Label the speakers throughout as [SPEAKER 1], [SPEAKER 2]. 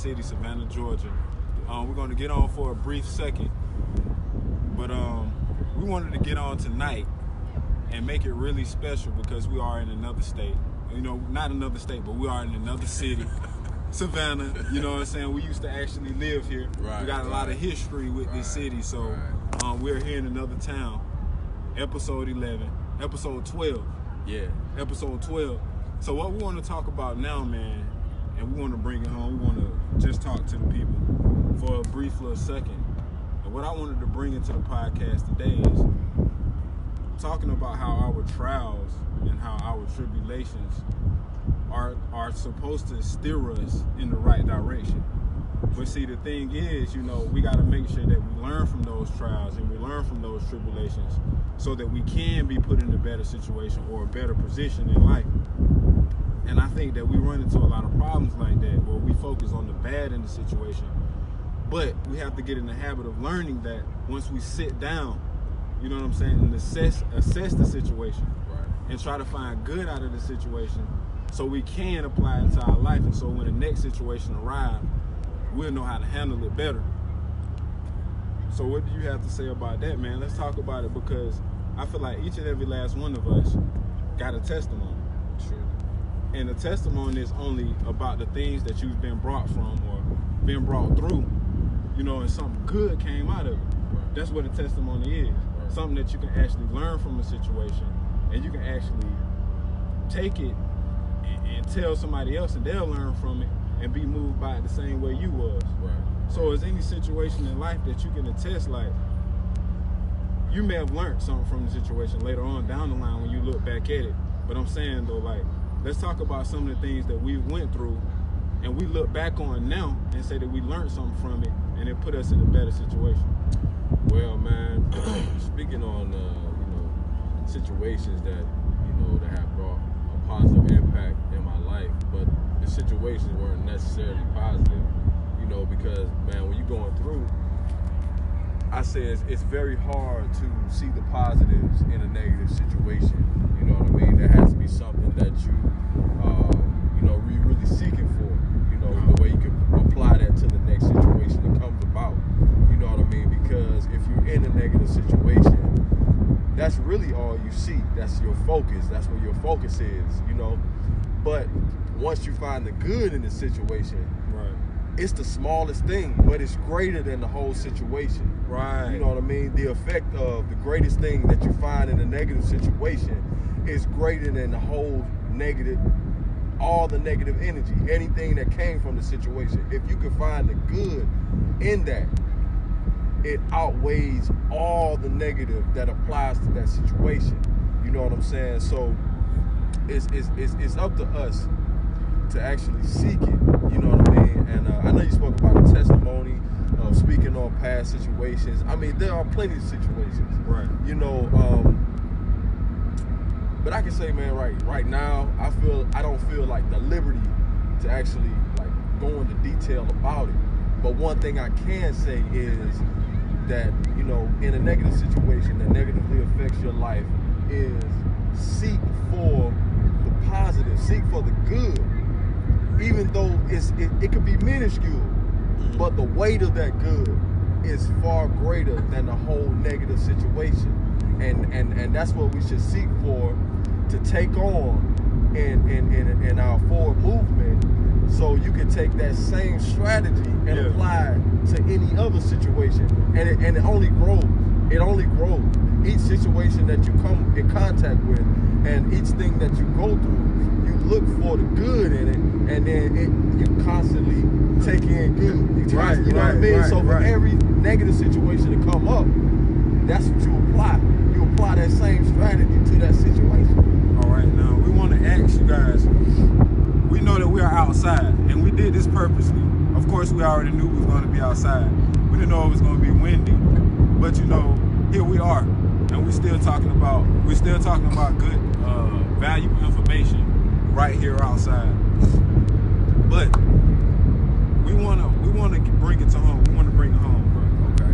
[SPEAKER 1] city, Savannah, Georgia. We're going to get on for a brief second, but we wanted to get on tonight and make it really special because we are in another state. You know, not another state, but we are in another city, Savannah. You know what I'm saying? We used to actually live here.
[SPEAKER 2] Right,
[SPEAKER 1] we got a lot of history with this city, so we're here in another town. Episode 12.
[SPEAKER 2] Yeah.
[SPEAKER 1] Episode 12. So what we want to talk about now, man, and we want to bring it home, we want to just talk to the people for a brief little second. And what I wanted to bring into the podcast today is talking about how our trials and how our tribulations are supposed to steer us in the right direction. But see, the thing is, you know, we got to make sure that we learn from those trials and we learn from those tribulations so that we can be put in a better situation or a better position in life. And I think that we run into a lot of problems like that where we focus on the bad in the situation. But we have to get in the habit of learning that once we sit down, you know what I'm saying, and assess the situation and try to find good out of the situation so we can apply it to our life. And so when the next situation arrives, we'll know how to handle it better. So what do you have to say about that, man? Let's talk about it, because I feel like each and every last one of us got a testimony.
[SPEAKER 2] True.
[SPEAKER 1] And the testimony is only about the things that you've been brought from or been brought through, you know, and something good came out of it.
[SPEAKER 2] Right.
[SPEAKER 1] That's what a testimony is.
[SPEAKER 2] Right.
[SPEAKER 1] Something that you can actually learn from a situation and you can actually take it and tell somebody else and they'll learn from it and be moved by it the same way you was.
[SPEAKER 2] Right.
[SPEAKER 1] So is any situation in life that you can attest, like, you may have learned something from the situation later on down the line when you look back at it. But I'm saying, though, like, let's talk about some of the things that we went through and we look back on now and say that we learned something from it and it put us in a better situation.
[SPEAKER 2] Well, man, speaking on, you know, situations that, you know, that have brought a positive impact in my life, but the situations weren't necessarily positive, you know, because, man, when you're going through, I say it's very hard to see the positives in a negative situation. You know what I mean? There has to be something that you know, really seeking for. You know, the way you can apply that to the next situation that comes about. You know what I mean? Because if you're in a negative situation, that's really all you see. That's your focus. That's where your focus is, you know. But once you find the good in the situation, it's the smallest thing, but it's greater than the whole situation.
[SPEAKER 1] Right.
[SPEAKER 2] You know what I mean? The effect of the greatest thing that you find in a negative situation is greater than the whole negative, all the negative energy, anything that came from the situation. If you can find the good in that, it outweighs all the negative that applies to that situation. You know what I'm saying? So it's up to us to actually seek it. You know what I mean? And I know you spoke about a testimony of speaking on past situations. I mean, there are plenty of situations.
[SPEAKER 1] Right.
[SPEAKER 2] You know, but I can say, man, right now, I don't feel like the liberty to actually like go into detail about it. But one thing I can say is that, you know, in a negative situation that negatively affects your life, is seek for the positive, seek for the good. Even though it could be minuscule, but the weight of that good is far greater than the whole negative situation. And that's what we should seek for to take on in our forward movement, so you can take that same strategy and apply it to any other situation. And it only grows. It only grows. Each situation that you come in contact with and each thing that you go through, you look for the good in it, and then you constantly take in good. You know what I mean? So for every negative situation to come up, that's what you apply. You apply that same strategy to that situation.
[SPEAKER 1] All right, now we want to ask you guys, we know that we are outside, and we did this purposely. Of course, we already knew we was going to be outside. We didn't know it was going to be windy, but you know, here we are, and we're still talking about good, valuable information right here outside. But we wanna bring it to home. We want to bring it home, bro. Okay.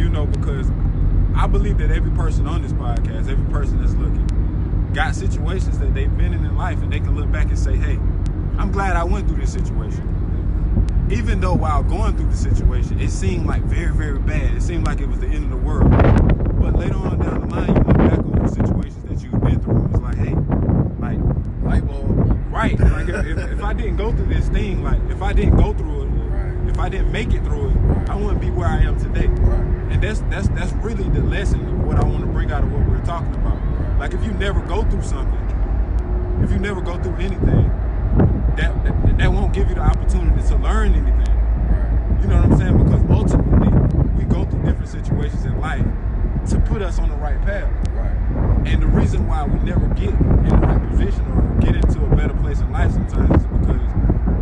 [SPEAKER 1] You know, because I believe that every person on this podcast, every person that's looking, got situations that they've been in life, and they can look back and say, hey, I'm glad I went through this situation. even though while going through the situation, it seemed like very, very bad. It seemed like it was the end of the world. But later on down the line, you look back on the situations that you've been through, and it's like, hey, like,
[SPEAKER 2] light bulb.
[SPEAKER 1] Right. Like if I didn't go through this thing, like if I didn't go through it, if I didn't make it through it, I wouldn't be where I am today. And that's really the lesson of what I want to bring out of what we're talking about. Like if you never go through something, if you never go through anything, that won't give you the opportunity to learn anything. You know what I'm saying? Because ultimately we go through different situations in life to put us on the right path. And the reason why we never get in the right position or get into a better place in life sometimes is because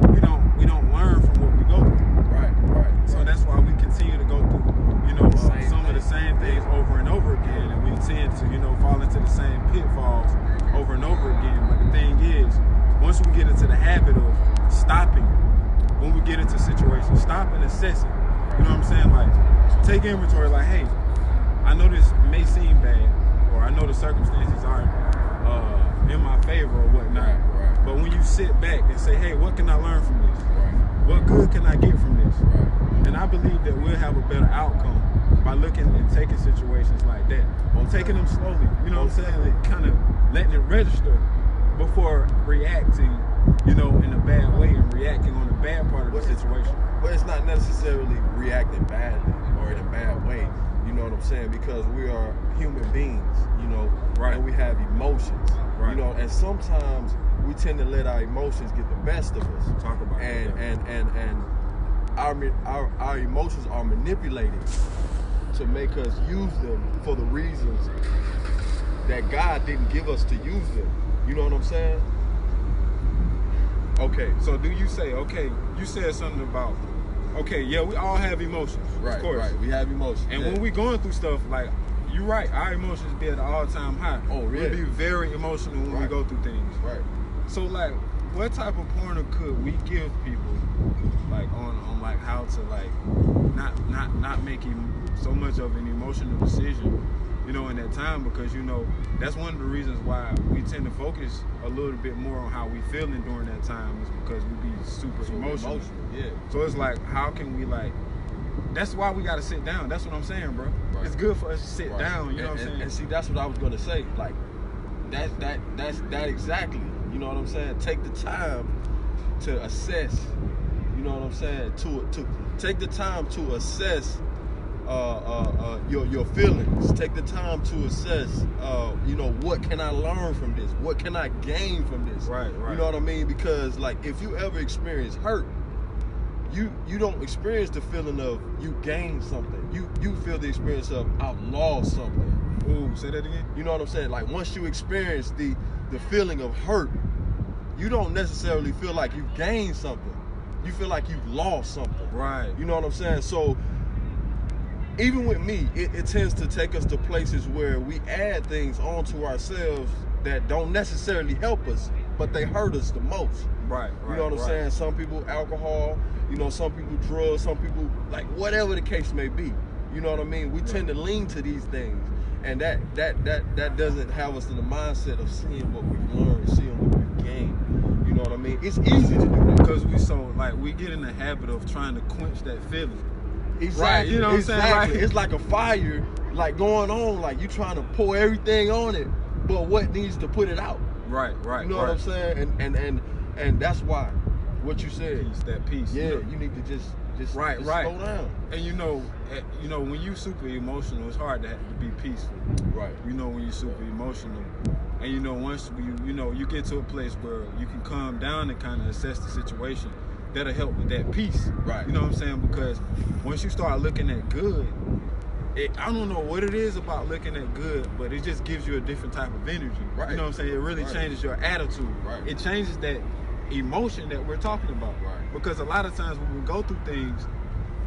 [SPEAKER 1] we don't learn from what we go through. So that's why we continue to go through, some of the same things over and over again, and we tend to, fall into the same pitfalls over and over again. But the thing is, once we get into the habit of stopping, when we get into situations, stop and assess it. You know what I'm saying? Like, take inventory. Like, hey, I know this may seem bad, or I know the circumstances aren't in my favor or whatnot. But when you sit back and say, hey, what can I learn from this? What good can I get from this? And I believe that we'll have a better outcome by looking and taking situations like that. Taking them slowly, you know what I'm saying? Like, kind of letting it register before reacting, in a bad way and reacting on the bad part of the situation.
[SPEAKER 2] But it's not necessarily reacting badly or in a bad way. You know what I'm saying? Because we are human beings, and we have emotions, and sometimes we tend to let our emotions get the best of us.
[SPEAKER 1] Talk about
[SPEAKER 2] and our emotions are manipulated to make us use them for the reasons that God didn't give us to use them. You know what I'm saying?
[SPEAKER 1] Okay, so do you say, you said something about, we all have emotions, of course.
[SPEAKER 2] We have emotions.
[SPEAKER 1] And when we going through stuff, like, you're right, our emotions be at an all-time high.
[SPEAKER 2] Oh, really?
[SPEAKER 1] We'll be very emotional when we go through things. So, like, what type of pointer could we give people, like, on like, how to, like, not making so much of an emotional decision, in that time? Because, that's one of the reasons why we tend to focus a little bit more on how we feeling during that time, is because we be super emotional.
[SPEAKER 2] Yeah.
[SPEAKER 1] So it's like, how can we, like, that's why we gotta sit down. That's what I'm saying, bro. It's good for us to sit down, you know what I'm saying?
[SPEAKER 2] And see, that's what I was gonna say. Like, that's exactly. You know what I'm saying? Take the time to assess. You know what I'm saying? To take the time to assess your feelings. Take the time to assess, what can I learn from this? What can I gain from this?
[SPEAKER 1] Right.
[SPEAKER 2] You know what I mean? Because, like, if you ever experience hurt, you don't experience the feeling of you gained something. You feel the experience of I've lost something.
[SPEAKER 1] Ooh, say that again?
[SPEAKER 2] You know what I'm saying? Like, once you experience the feeling of hurt, you don't necessarily feel like you've gained something. You feel like you've lost something.
[SPEAKER 1] Right.
[SPEAKER 2] You know what I'm saying? So, even with me, it tends to take us to places where we add things onto ourselves that don't necessarily help us, but they hurt us the most.
[SPEAKER 1] Right.
[SPEAKER 2] You know what I'm saying? Some people, alcohol, some people, drugs, some people, like, whatever the case may be. You know what I mean? We tend to lean to these things, and that doesn't have us in the mindset of seeing what we've learned, seeing what we've gained. You know what I mean? It's easy to do that.
[SPEAKER 1] Because we get in the habit of trying to quench that feeling.
[SPEAKER 2] Exactly.
[SPEAKER 1] Right, you know what I'm saying? Right.
[SPEAKER 2] It's like a fire, like, going on, like you trying to pour everything on it, but what needs to put it out?
[SPEAKER 1] Right.
[SPEAKER 2] You know what I'm saying? And that's why what you said.
[SPEAKER 1] Peace.
[SPEAKER 2] Yeah, you need to just slow down.
[SPEAKER 1] And when you super emotional, it's hard to be peaceful.
[SPEAKER 2] Right.
[SPEAKER 1] When you're super emotional, and once you get to a place where you can calm down and kind of assess the situation, that'll help with that peace.
[SPEAKER 2] Right.
[SPEAKER 1] You know what I'm saying? Because once you start looking at good, I don't know what it is about looking at good, but it just gives you a different type of energy.
[SPEAKER 2] Right.
[SPEAKER 1] You know what I'm saying? It really changes your attitude.
[SPEAKER 2] Right.
[SPEAKER 1] It changes that emotion that we're talking about.
[SPEAKER 2] Right.
[SPEAKER 1] Because a lot of times when we go through things,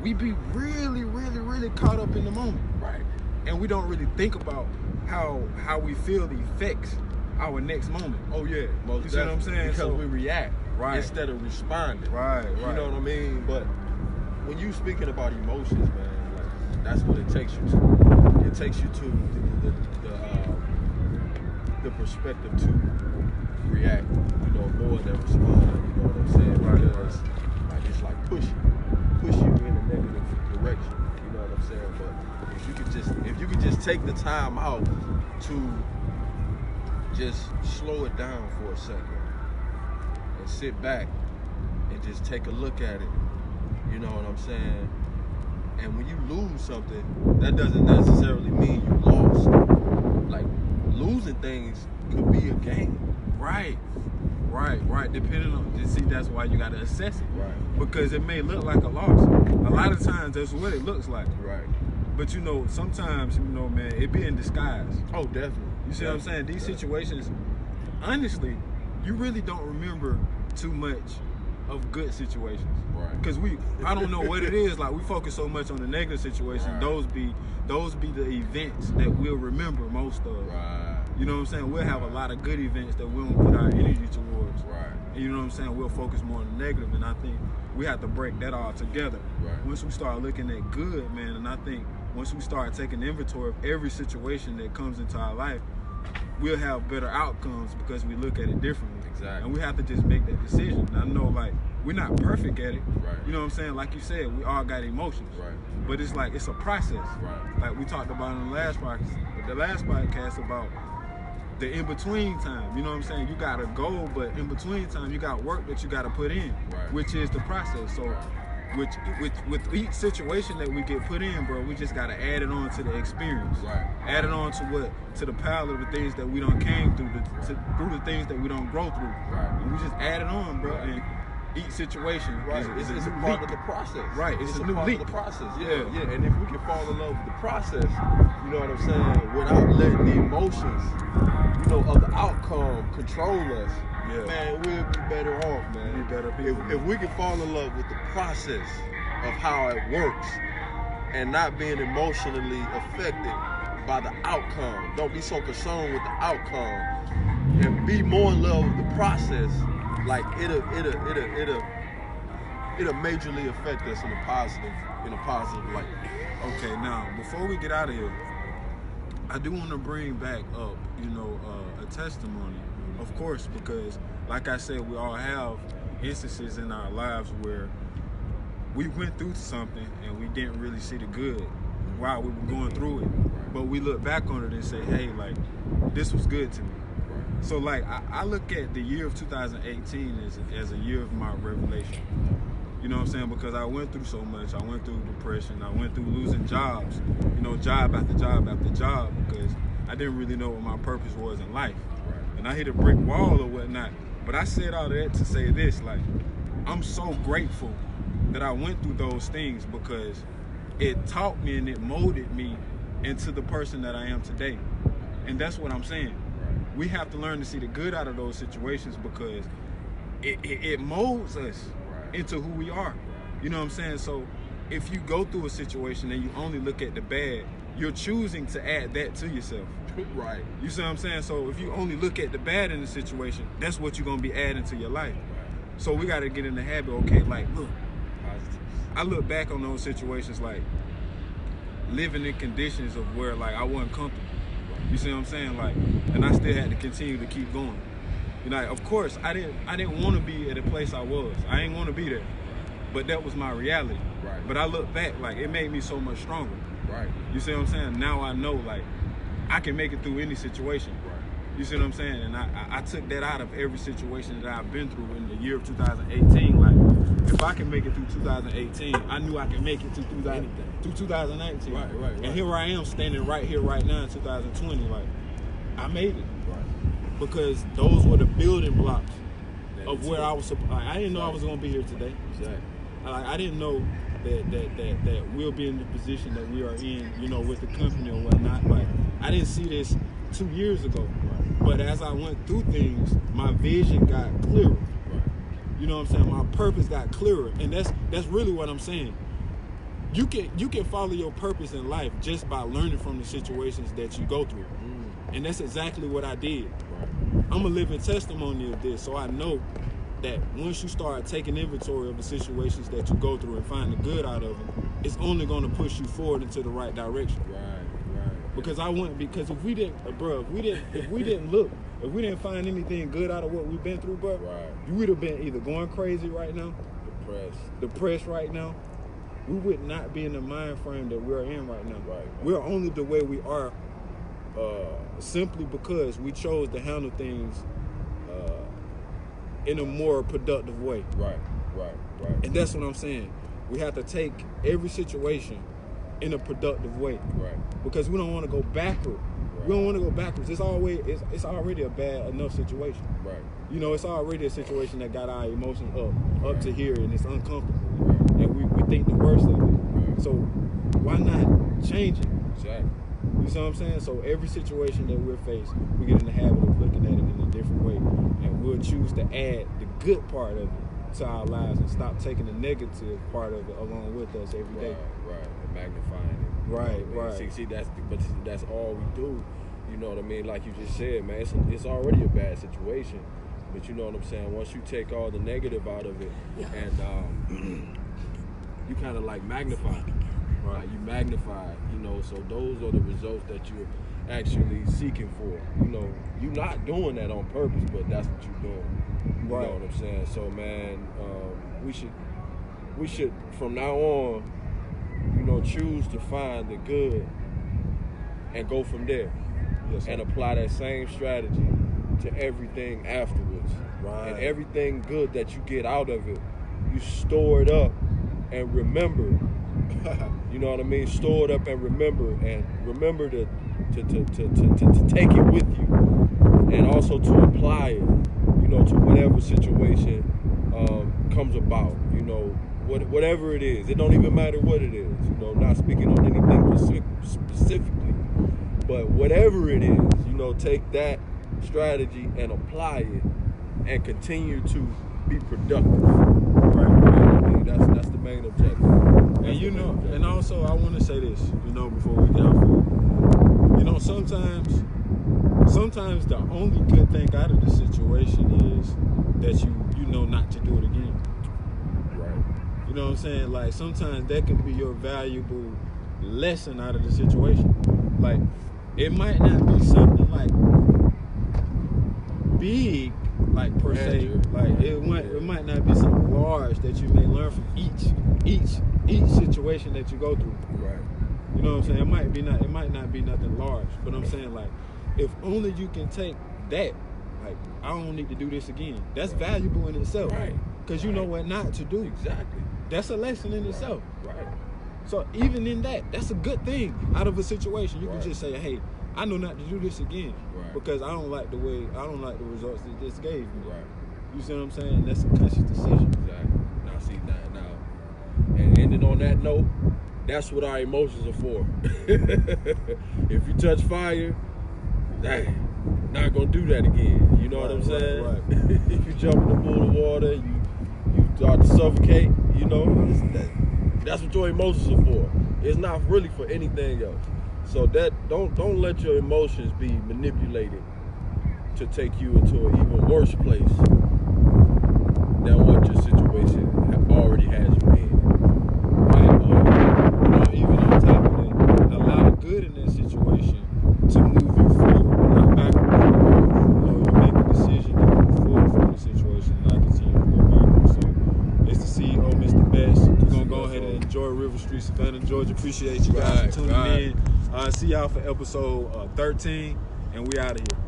[SPEAKER 1] we be really, really, really caught up in the moment.
[SPEAKER 2] Right.
[SPEAKER 1] And we don't really think about how we feel affects our next moment.
[SPEAKER 2] Oh yeah.
[SPEAKER 1] You see what I'm saying?
[SPEAKER 2] Because we react.
[SPEAKER 1] Right.
[SPEAKER 2] Instead of responding.
[SPEAKER 1] Right.
[SPEAKER 2] You know what I mean? But when you speaking about emotions, man, like, that's what it takes you to. It takes you to the perspective to react, more than respond. You know what I'm saying? Because, like, it's like push you in a negative direction. You know what I'm saying? But if you could just take the time out to just slow it down for a second and sit back and just take a look at it. You know what I'm saying? And when you lose something, that doesn't necessarily mean you lost. Like, losing things could be a gain.
[SPEAKER 1] Right. Depending on, see, that's why you got to assess it.
[SPEAKER 2] Right.
[SPEAKER 1] Because it may look like a loss. A lot of times, that's what it looks like.
[SPEAKER 2] Right.
[SPEAKER 1] But you know, sometimes, you know, man, it be in disguise.
[SPEAKER 2] Oh, definitely.
[SPEAKER 1] You see what I'm saying? These situations, honestly, you really don't remember too much of good situations.
[SPEAKER 2] Right.
[SPEAKER 1] Because I don't know what it is. Like, we focus so much on the negative situations.
[SPEAKER 2] Right.
[SPEAKER 1] Those be the events that we'll remember most of.
[SPEAKER 2] Right.
[SPEAKER 1] You know what I'm saying? We'll have a lot of good events that we don't put our energy towards.
[SPEAKER 2] Right.
[SPEAKER 1] And you know what I'm saying? We'll focus more on the negative, and I think we have to break that all together.
[SPEAKER 2] Right.
[SPEAKER 1] Once we start looking at good, man, and I think once we start taking inventory of every situation that comes into our life, we'll have better outcomes because we look at it differently.
[SPEAKER 2] Exactly.
[SPEAKER 1] And we have to just make that decision. And I know, like, we're not perfect at it.
[SPEAKER 2] Right.
[SPEAKER 1] You know what I'm saying? Like you said, we all got emotions.
[SPEAKER 2] Right.
[SPEAKER 1] But it's like, it's a process.
[SPEAKER 2] Right.
[SPEAKER 1] Like we talked about in the last podcast about the in-between time. You know what I'm saying? You got a goal, but in between time, you got work that you got to put in,
[SPEAKER 2] Right.
[SPEAKER 1] which is the process. So with each situation that we get put in, bro, we just got to add it on to the experience.
[SPEAKER 2] Right.
[SPEAKER 1] Add it on to the pile of the things that we done came through, through the things that we don't grow through.
[SPEAKER 2] Right.
[SPEAKER 1] And we just add it on, bro.
[SPEAKER 2] Right.
[SPEAKER 1] And each situation
[SPEAKER 2] it's a part of the process.
[SPEAKER 1] Right, it's a new
[SPEAKER 2] part
[SPEAKER 1] leap.
[SPEAKER 2] of the process.
[SPEAKER 1] Yeah.
[SPEAKER 2] And if we can fall in love with the process, you know what I'm saying, without letting the emotions, you know, of the outcome control us, man, we'll be better off, man.
[SPEAKER 1] Be better people.
[SPEAKER 2] If we can fall in love with the process of how it works and not being emotionally affected by the outcome. Don't be so concerned with the outcome and be more in love with the process. Like it'll majorly affect us in a positive light.
[SPEAKER 1] Okay, now before we get out of here, I do want to bring back up, you know, a testimony, of course, because like I said, we all have instances in our lives where we went through something and we didn't really see the good while we were going through it, but we look back on it and say, hey, like, this was good to me. So, like, I look at the year of 2018 as a year of my revelation. You know what I'm saying? Because I went through so much. I went through depression. I went through losing jobs, you know, job after job after job, because I didn't really know what my purpose was in life. And I hit a brick wall or whatnot. But I said all that to say this, like, I'm so grateful that I went through those things because it taught me and it molded me into the person that I am today. And that's what I'm saying. We have to learn to see the good out of those situations because it molds us into who we are. You know what I'm saying? So if you go through a situation and you only look at the bad, you're choosing to add that to yourself.
[SPEAKER 2] Right.
[SPEAKER 1] You see what I'm saying? So if you only look at the bad in the situation, that's what you're going to be adding to your life. So we got to get in the habit, okay, like, look, I look back on those situations like living in conditions of where, like, I wasn't comfortable. You see what I'm saying? Like, and I still had to continue to keep going. You know, of course, I didn't want to be at the place I was. I didn't want to be there. But that was my reality.
[SPEAKER 2] Right.
[SPEAKER 1] But I look back, like, it made me so much stronger.
[SPEAKER 2] Right.
[SPEAKER 1] You see what I'm saying? Now I know, like, I can make it through any situation.
[SPEAKER 2] Right.
[SPEAKER 1] You see what I'm saying? And I took that out of every situation that I've been through in the year of 2018. Like, if I can make it through 2018, I knew I could make it through 2019.
[SPEAKER 2] Right.
[SPEAKER 1] And here I am standing right here, right now in 2020. Like, I made it.
[SPEAKER 2] Right.
[SPEAKER 1] Because those were the building blocks of where I was. I didn't know I was going to be here today.
[SPEAKER 2] Exactly.
[SPEAKER 1] I didn't know that we'll be in the position that we are in, you know, with the company or whatnot. Like, I didn't see this 2 years ago. But as I went through things, my vision got clearer.
[SPEAKER 2] Right.
[SPEAKER 1] You know what I'm saying? My purpose got clearer. And that's really what I'm saying. You can follow your purpose in life just by learning from the situations that you go through. And that's exactly what I did.
[SPEAKER 2] Right.
[SPEAKER 1] I'm a living testimony of this. So I know that once you start taking inventory of the situations that you go through and find the good out of them, it's only going to push you forward into the right direction.
[SPEAKER 2] Right.
[SPEAKER 1] Because if we didn't find anything good out of what we've been through, bro, you would have been either going crazy right now depressed right now, we would not be in the mind frame that we're in right now.
[SPEAKER 2] Right.
[SPEAKER 1] We're only the way we are simply because we chose to handle things in a more productive way.
[SPEAKER 2] Right.
[SPEAKER 1] And that's what I'm saying. We have to take every situation in a productive way.
[SPEAKER 2] Right.
[SPEAKER 1] Because we don't want to go backward. Right. We don't want to go backwards. It's already a bad enough situation.
[SPEAKER 2] Right.
[SPEAKER 1] You know, it's already a situation that got our emotions up
[SPEAKER 2] Right.
[SPEAKER 1] to here, and it's uncomfortable.
[SPEAKER 2] Right.
[SPEAKER 1] And we think the worst of it.
[SPEAKER 2] Right.
[SPEAKER 1] So why not change it?
[SPEAKER 2] Exactly.
[SPEAKER 1] You see what I'm saying? So every situation that we're faced, we get in the habit of looking at it in a different way. And we'll choose to add the good part of it to our lives and stop taking the negative part of it along with us every day.
[SPEAKER 2] Right. And magnifying it.
[SPEAKER 1] Right.
[SPEAKER 2] See, that's all we do. You know what I mean? Like you just said, man, it's already a bad situation. But you know what I'm saying? Once you take all the negative out of it and you kind of like magnify it. Right. Like you magnify it, you know, so those are the results that you're actually seeking for. You know, you're not doing that on purpose, but that's what you're doing. You know what I'm saying? So, man, we should from now on, you know, choose to find the good and go from there.
[SPEAKER 1] Yes,
[SPEAKER 2] and apply that same strategy to everything afterwards.
[SPEAKER 1] Right.
[SPEAKER 2] And everything good that you get out of it, you store it up and remember. You know what I mean? Store it up and remember to take it with you, and also to apply it, you know, to whatever situation comes about. You know, whatever it is, it don't even matter what it is. You know, not speaking on anything specifically, but whatever it is, you know, take that strategy and apply it, and continue to be productive. Right. You know what I mean? That's the main objective.
[SPEAKER 1] And you know, and also I want to say this, you know, before we get off of it. You know, sometimes the only good thing out of the situation is that you know not to do it again.
[SPEAKER 2] Right.
[SPEAKER 1] You know what I'm saying? Like sometimes that can be your valuable lesson out of the situation. Like it might not be something like big, like per se, like it might not be something large that you may learn from each situation that you go through.
[SPEAKER 2] Right.
[SPEAKER 1] You know what I'm saying? It might not be nothing large, but I'm saying like if only you can take that, like I don't need to do this again. That's valuable in itself.
[SPEAKER 2] Right.
[SPEAKER 1] Because you know what not to do.
[SPEAKER 2] Exactly.
[SPEAKER 1] That's a lesson in itself.
[SPEAKER 2] Right.
[SPEAKER 1] So even in that's a good thing out of a situation. You can just say, hey, I know not to do this again because I don't like the results that this gave me.
[SPEAKER 2] Right.
[SPEAKER 1] You see what I'm saying? That's a conscious decision.
[SPEAKER 2] Exactly. Now see that now. And ending on that note, that's what our emotions are for. If you touch fire, dang, not gonna do that again. You know what I'm saying?
[SPEAKER 1] Right.
[SPEAKER 2] If you jump in a pool of water, you start to suffocate. You know, that's what your emotions are for. It's not really for anything else. So that don't let your emotions be manipulated to take you into an even worse place than what your situation already has you in.
[SPEAKER 1] Right. Even on top of that, allow the good in that situation to move you forward, not backward. You know, you make a decision to move forward from the situation and not continue to go backwards. So it's the CEO, Mr. Best. We're gonna go ahead and enjoy River Street, Savannah, Georgia. Appreciate you guys for tuning in. See y'all for episode 13, and we out of here.